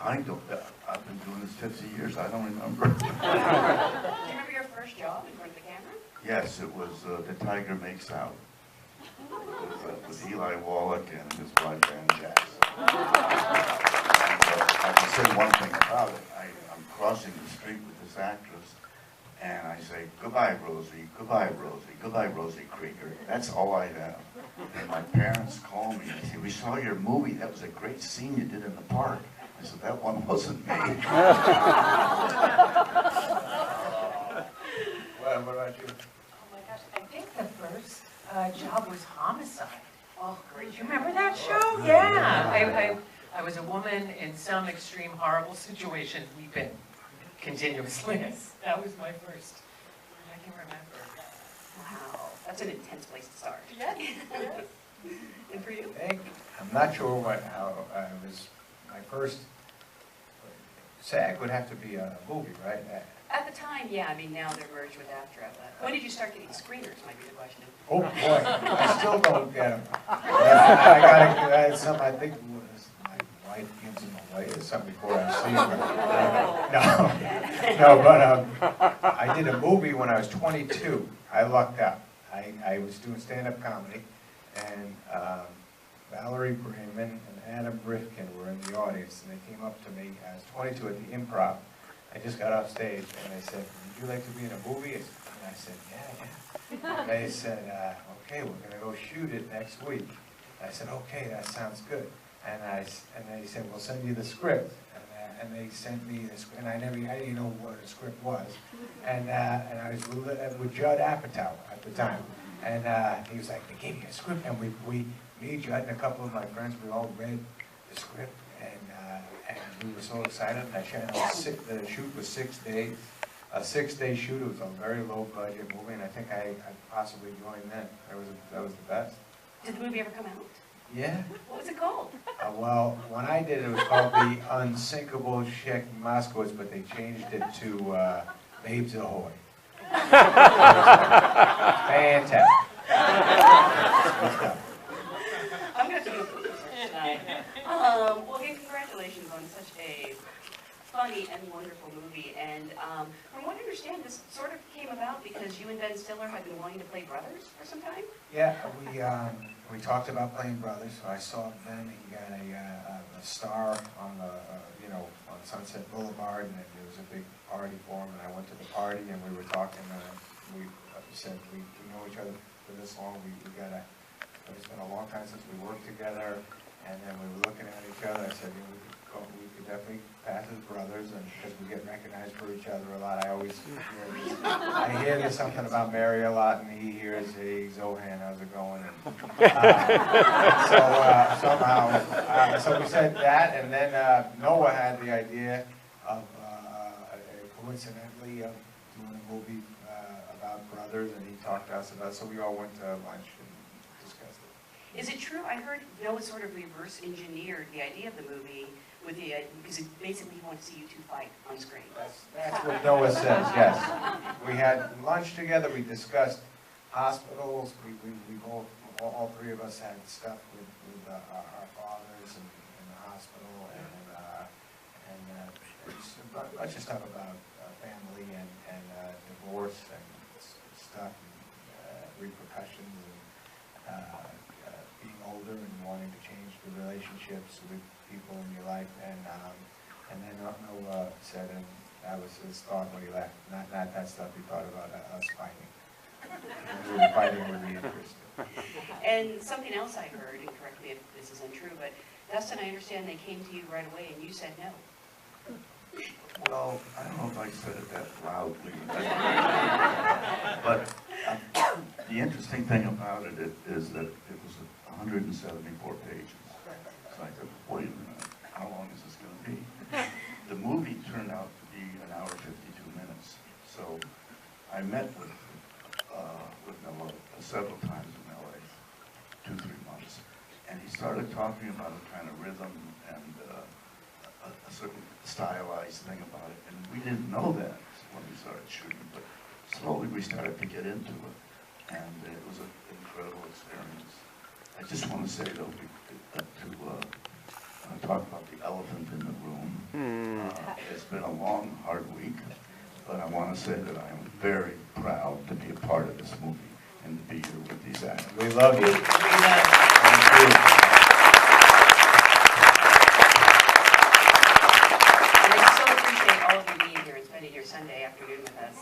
I don't, I've been doing this 50 years, I don't remember. Do you remember your first job in front of the camera? Yes, it was The Tiger Makes Out. With Eli Wallach and his wife Ann Jackson. And, I can say one thing about it. I'm crossing the street with this actress, and I say, goodbye, Rosie, goodbye, Rosie, goodbye, Rosie Krieger. That's all I have. And my parents call me and say, we saw your movie. That was a great scene you did in the park. I said, that one wasn't me. Well, what about you? Oh my gosh, I think the first job was Homicide. Oh, great. Do you remember that show? Yeah. I was a woman in some extreme horrible situation weeping continuously. That was my first. I can remember. Wow, that's an intense place to start. Yes. And for you? I'm not sure how I was, my first, SAG would have to be a movie, right? At the time, yeah. I mean, now they're merged with AFTRA. But when did you start getting screeners, might be the question. Oh boy, I still don't get them. I got some, I think my wife gives them away or something before I see them. No, but I did a movie when I was 22. I lucked out. I was doing stand-up comedy, and Valerie Bremen and Adam Rifkin were in the audience, and they came up to me. I was 22 at the Improv. I just got off stage, and they said, would you like to be in a movie? And I said, yeah. And they said, okay, we're going to go shoot it next week. I said, okay, that sounds good. And they said, we'll send you the script. And they sent me the script, and I didn't know what the script was. And I was with Judd Apatow at the time. And he was like, they gave me a script, and me, Judd, and a couple of my friends, we all read the script, and we were so excited. The shoot was 6 days. A 6-day shoot. It was a very low budget movie, and I think I possibly joined then. That was the best. Did the movie ever come out? Yeah. What was it called? Well, when I did it, it was called The Unsinkable Czech Moskowitz, but they changed it to Babes Ahoy. Fantastic. I'm going to do a movie search tonight. Well, again, congratulations on such a funny and wonderful movie. And from what I understand, this sort of came about because you and Ben Stiller had been wanting to play brothers for some time? Yeah, we talked about playing brothers. So I saw Ben. He got a star on the on Sunset Boulevard, and there was a big party for him. And I went to the party, and we were talking. And we said we know each other for this long. It's been a long time since we worked together. And then we were looking at each other. I said, we could definitely pass as brothers, and because we get recognized for each other a lot. I hear there's something about Mary a lot, and he hears, hey, Zohan, how's it going? And, so we said that, and then Noah had the idea of, coincidentally, of doing a movie about brothers, and he talked to us about it, so we all went to lunch and discussed it. Is it true? I heard Noah sort of reverse engineered the idea of the movie with because it basically he wanted to see you two fight on screen. That's what Noah says, yes. We had lunch together, we discussed hospitals, all three of us had stuff with our fathers in the hospital, and a bunch of stuff about family and divorce and stuff, and repercussions, and being older and wanting to change the relationships with people in your life, and then Noah said, and that was his thought when he left, not that stuff. He thought about us fighting. Fighting would be interesting. And something else I heard, and correct me if this is untrue, but Dustin, I understand they came to you right away and you said no. Well, I don't know if I said it that loudly. But the interesting thing about it is that it was 174 pages. So I said, wait a minute, how long is this going to be? The movie turned out to be 1 hour 52 minutes. So I met with Noah several times in LA, 2-3 months. And he started talking about a kind of rhythm and a certain stylized thing about it. And we didn't know that when we started shooting, but slowly we started to get into it. And it was an incredible experience. I just want to say, though, to to talk about the elephant in the room. It's been a long, hard week, but I want to say that I am very proud to be a part of this movie and to be here with these actors. We love you. And I so appreciate all of you being here and spending your Sunday afternoon with us.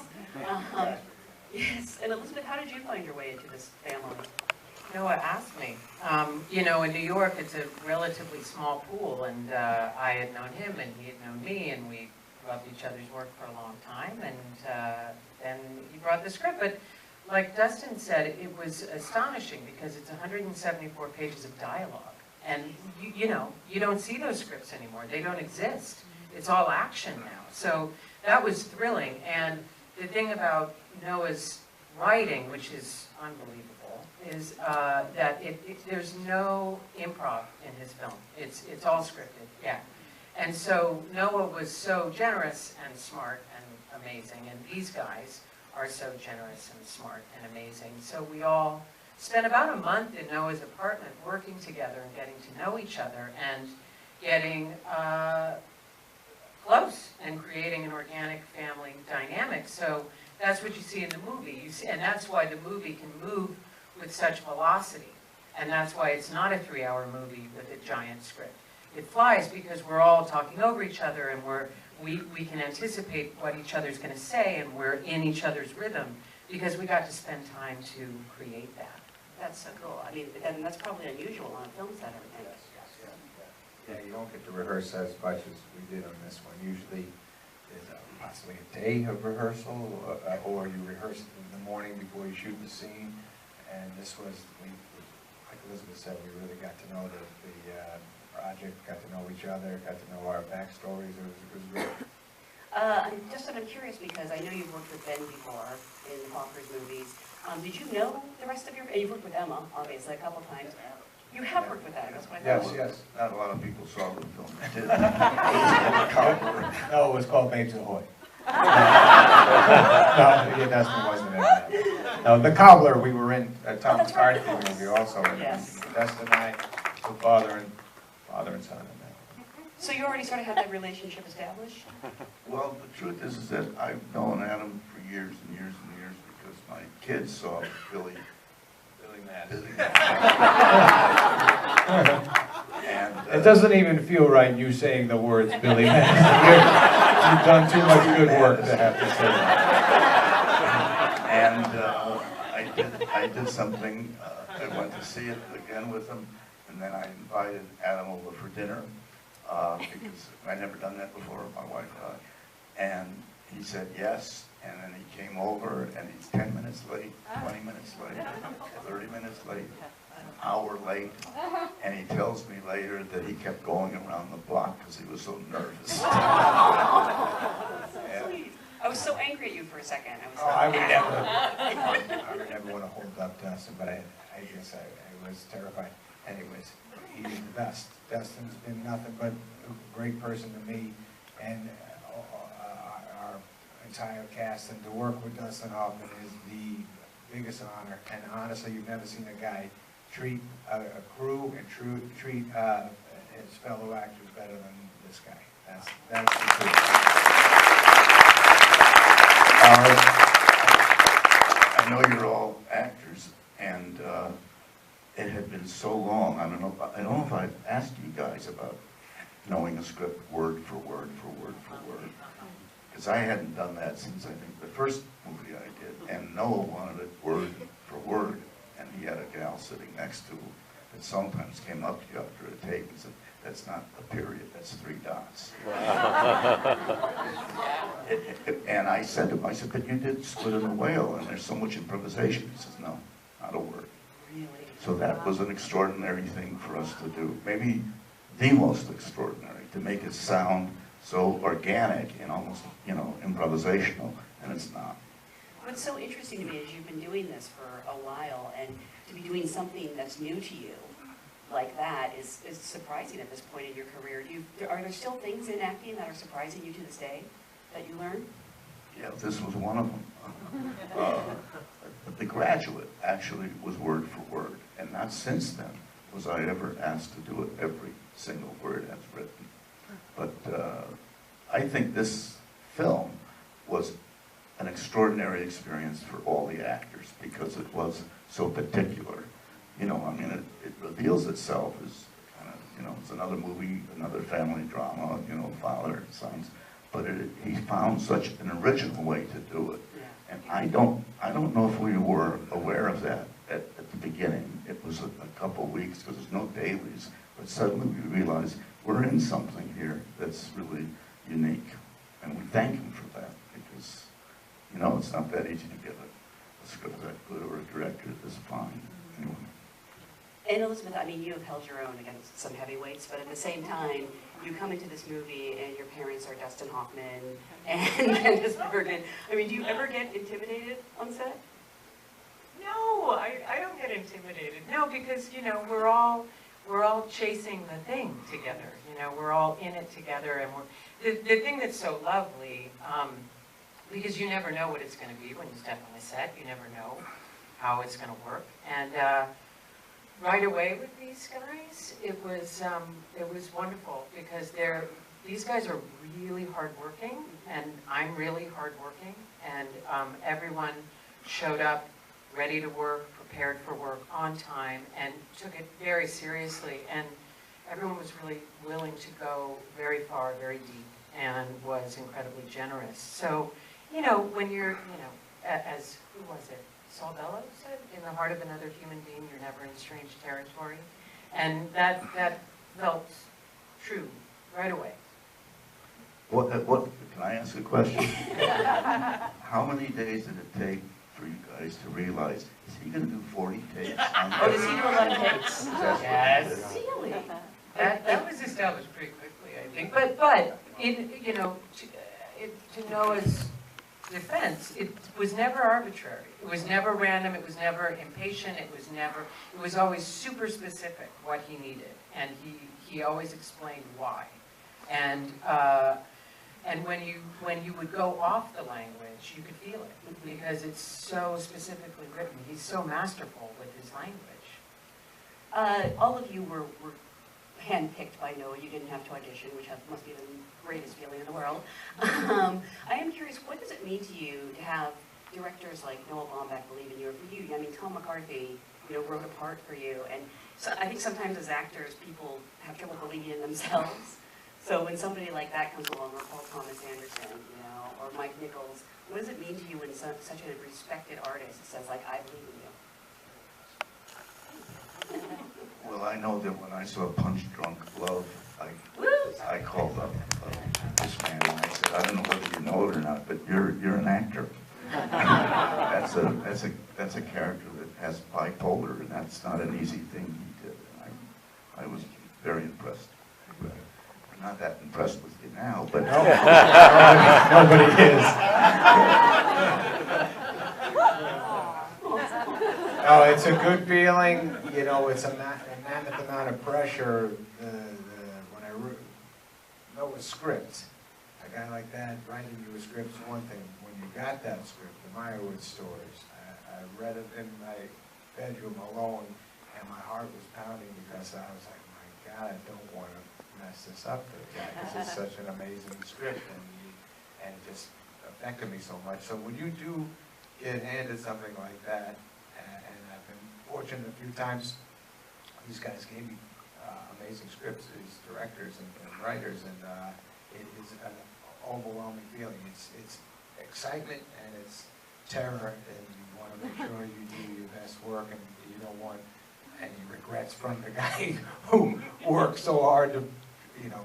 Yes, and Elizabeth, how did you find your way into this family? Noah asked me. You know, in New York, it's a relatively small pool, and I had known him, and he had known me, and we loved each other's work for a long time, and then he brought the script. But like Dustin said, it was astonishing because it's 174 pages of dialogue, and you know, you don't see those scripts anymore. They don't exist. It's all action now. So that was thrilling, and the thing about Noah's writing, which is unbelievable, is that there's no improv in his film. It's all scripted, yeah. And so Noah was so generous and smart and amazing, and these guys are so generous and smart and amazing. So we all spent about a month in Noah's apartment working together and getting to know each other and getting close and creating an organic family dynamic. So that's what you see in the movie. You see, and that's why the movie can move with such velocity. And that's why it's not a 3-hour movie with a giant script. It flies because we're all talking over each other, and we can anticipate what each other's going to say, and we're in each other's rhythm because we got to spend time to create that. That's so cool. I mean, and that's probably unusual on a film set, I would think. Yeah, you don't get to rehearse as much as we did on this one. Usually there's possibly a day of rehearsal, or you rehearse it in the morning before you shoot the scene. And this was, like Elizabeth said, we really got to know the project, got to know each other, got to know our backstories. It was great. I'm curious because I know you've worked with Ben before in the Hawkers movies. Did you know the rest of your, and you've worked with Emma, obviously, a couple times. You have worked with that, that's what I thought. Yes. Not a lot of people saw the film. I did. No, it was called Babes Ahoy. No, yeah, Dustin wasn't in that. No, The Cobbler, we were in Tom McCarthy movie also. Yes. Dustin and I, were father and son in that. So you already sort of had that relationship established? Well, the truth is that I've known Adam for years and years and years because my kids saw Billy Madison. And, it doesn't even feel right you saying the words Billy Madison. You've done too much good work to have to say that. And I did something, I went to see it again with him, and then I invited Adam over for dinner, because I'd never done that before, my wife and I. And he said yes, and then he came over, and he's 10 minutes late, 20 minutes late, 30 minutes late, an hour late, and he tells me later that he kept going around the block because he was so nervous. I was so angry at you for a second. I would never want to hold up Dustin, but I guess I was terrified. Anyways, he's the best. Dustin's been nothing but a great person to me, and our entire cast, and to work with Dustin Hoffman is the biggest honor. And honestly, you've never seen a guy treat a crew and treat his fellow actors better than this guy. That's the truth. I know you're all actors, and it had been so long. I don't know if I've asked you guys about knowing a script word for word for word for word, because I hadn't done that since I think the first movie I did, and Noah wanted it word for word, and he had a gal sitting next to him that sometimes came up to you after a take and said, "That's not a period, that's 3 dots." And I said to him, but you did Split in a Whale, and there's so much improvisation. He says, "No, not a word." Really? So that was an extraordinary thing for us to do. Maybe the most extraordinary, to make it sound so organic and almost, improvisational, and it's not. What's so interesting to me is you've been doing this for a while, and to be doing something that's new to you like that is surprising at this point in your career. Are there still things in acting that are surprising you to this day that you learn? Yeah, this was one of them. The Graduate actually was word for word, and not since then, was I ever asked to do it every single word as written. But I think this film was an extraordinary experience for all the actors because it was so particular. You know, I mean, it reveals itself as kind of, you know, it's another movie, another family drama, you know, father, sons. But he found such an original way to do it. And I don't know if we were aware of that at the beginning. It was a couple of weeks because there's no dailies. But suddenly we realized we're in something here that's really unique. And we thank him for that because, you know, it's not that easy to get a script that good or a director this fine. Anyway. And Elizabeth, I mean, you have held your own against some heavyweights, but at the same time, you come into this movie and your parents are Dustin Hoffman and Candice Bergen. I mean, do you ever get intimidated on set? No, I don't get intimidated. No, because, you know, we're all chasing the thing together. You know, we're all in it together, and the thing that's so lovely, because you never know what it's going to be when you step on the set. You never know how it's going to work, and right away with these guys, it was wonderful because these guys are really hardworking, and I'm really hardworking, and everyone showed up ready to work, prepared for work, on time, and took it very seriously. And everyone was really willing to go very far, very deep, and was incredibly generous. So, you know, when you're, you know, as, who was it? Saul Bellow said, in the heart of another human being, you're never in strange territory. And that felt true right away. What, can I ask a question? How many days did it take for you guys to realize, is he going to do 40 takes? Oh, does he do 11 takes? Yes. Really? That was established pretty quickly, I think. But in, you know, to Noah's defense, it was never arbitrary. It was never random. It was never impatient. It was always super specific what he needed, and he always explained why. And when you would go off the language, you could feel it because it's so specifically written. He's so masterful with his language. All of you were handpicked by Noah. You didn't have to audition, which must be the greatest feeling in the world. I am curious, what does it mean to you to have directors like Noah Baumbach believe in you? Or for you, I mean, Tom McCarthy, you know, wrote a part for you. And so I think sometimes as actors, people have trouble believing in themselves. So when somebody like that comes along, or Paul Thomas Anderson, you know, or Mike Nichols, what does it mean to you when such a respected artist says, like, I believe in you? Well, I know that when I saw Punch Drunk Love, I called up this man and I said, I don't know whether you know it or not, but you're an actor. That's a character that has bipolar, and that's not an easy thing he did. And I was very impressed. I'm not that impressed with you now, but Nobody is. No, it's a good feeling. You know, it's a mammoth amount of pressure. When I know a script, a guy like that writing you a script is one thing. When you got that script, the Meyerowitz Stories, I read it in my bedroom alone, and my heart was pounding because I was like, my God, I don't want to mess this up for the guy because it's such an amazing script, and it just affected me so much. So when you do get handed something like that, and I've been fortunate a few times, these guys gave me amazing scripts, these directors and writers, and it is an overwhelming feeling. It's excitement and it's terror, and you want to make sure you do your best work, and you don't want any regrets from the guy who worked so hard to, you know,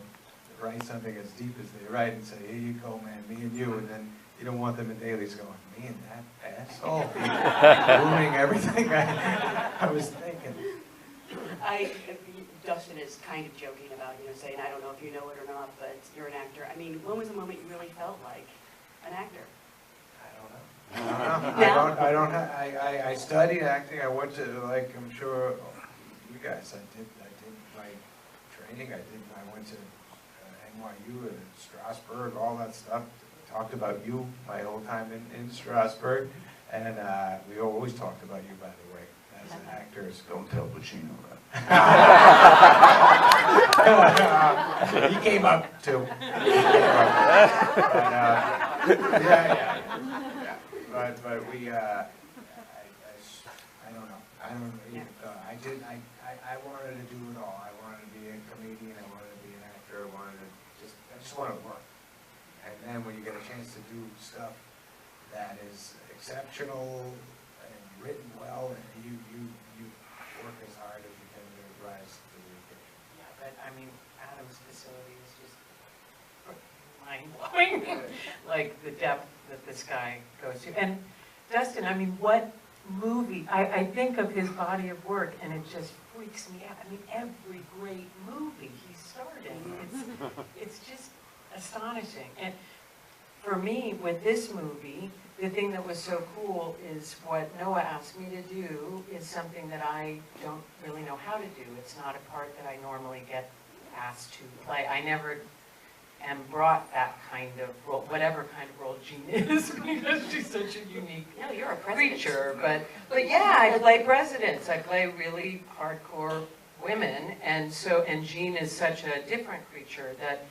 write something as deep as they write and say, here you go, man, me and you, and then you don't want them in dailies going, me and that asshole, ruining everything I was thinking. Dustin is kind of joking about, you know, saying, I don't know if you know it or not, but you're an actor. I mean, when was the moment you really felt like an actor? I don't know. I studied acting. I went to, like, I'm sure you guys, I did my training. I went to NYU and Strasbourg, all that stuff. Talked about you my whole time in Strasbourg, and we always talked about you, by the way. as actors. Don't tell Pacino that. He came up too. But we, I don't know. I don't even, I wanted to do it all. I wanted to be a comedian, I wanted to be an actor, I just wanted to work. And then when you get a chance to do stuff that is exceptional and written well, and you work as hard as you can to rise to the occasion. Yeah, but I mean, Adam's facility is just mind-blowing, like the depth that this guy goes to. And Dustin, I mean, what movie, I think of his body of work and it just freaks me out. I mean, every great movie he starred in, it's just astonishing. And for me, with this movie, the thing that was so cool is what Noah asked me to do is something that I don't really know how to do. It's not a part that I normally get asked to play. I never am brought that kind of role, whatever kind of role Jean is, because she's such a unique No, you're a president. creature. But yeah, I play presidents. I play really hardcore women, and Jean is such a different creature that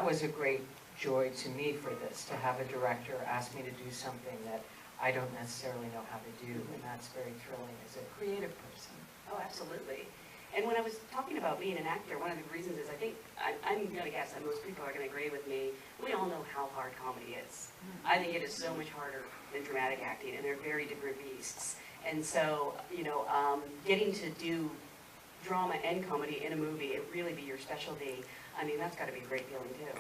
was a great joy to me for this, to have a director ask me to do something that I don't necessarily know how to do, and that's very thrilling as a creative person. Oh, absolutely. And when I was talking about being an actor, one of the reasons is I think, I'm going to guess that most people are going to agree with me, we all know how hard comedy is. I think it is so much harder than dramatic acting, and they're very different beasts. And so, you know, getting to do drama and comedy in a movie, it really be your specialty, I mean, that's got to be a great feeling too. I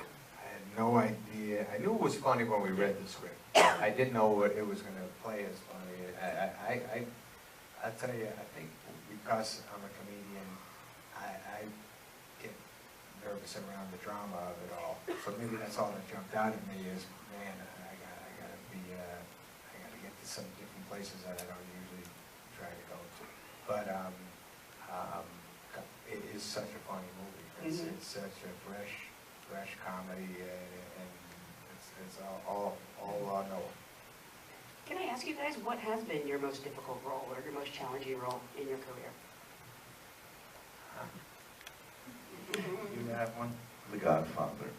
had no idea. I knew it was funny when we read the script. I didn't know what it was going to play as funny. I'll tell you, I think because I'm a comedian, I get nervous around the drama of it all. So maybe that's all that jumped out at me is, man, I gotta get to some different places that I don't usually try to go to. But it is such a funny movie. It's such a fresh comedy, and it's all Noah. Can I ask you guys, what has been your most difficult role or your most challenging role in your career? You have one? The Godfather.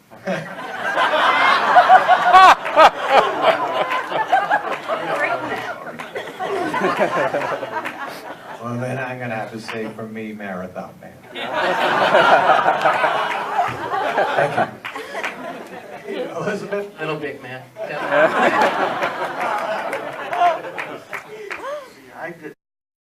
Well, then I'm going to have to say, for me, Marathon Man. Thank you. Elizabeth? Little Big Man. I did.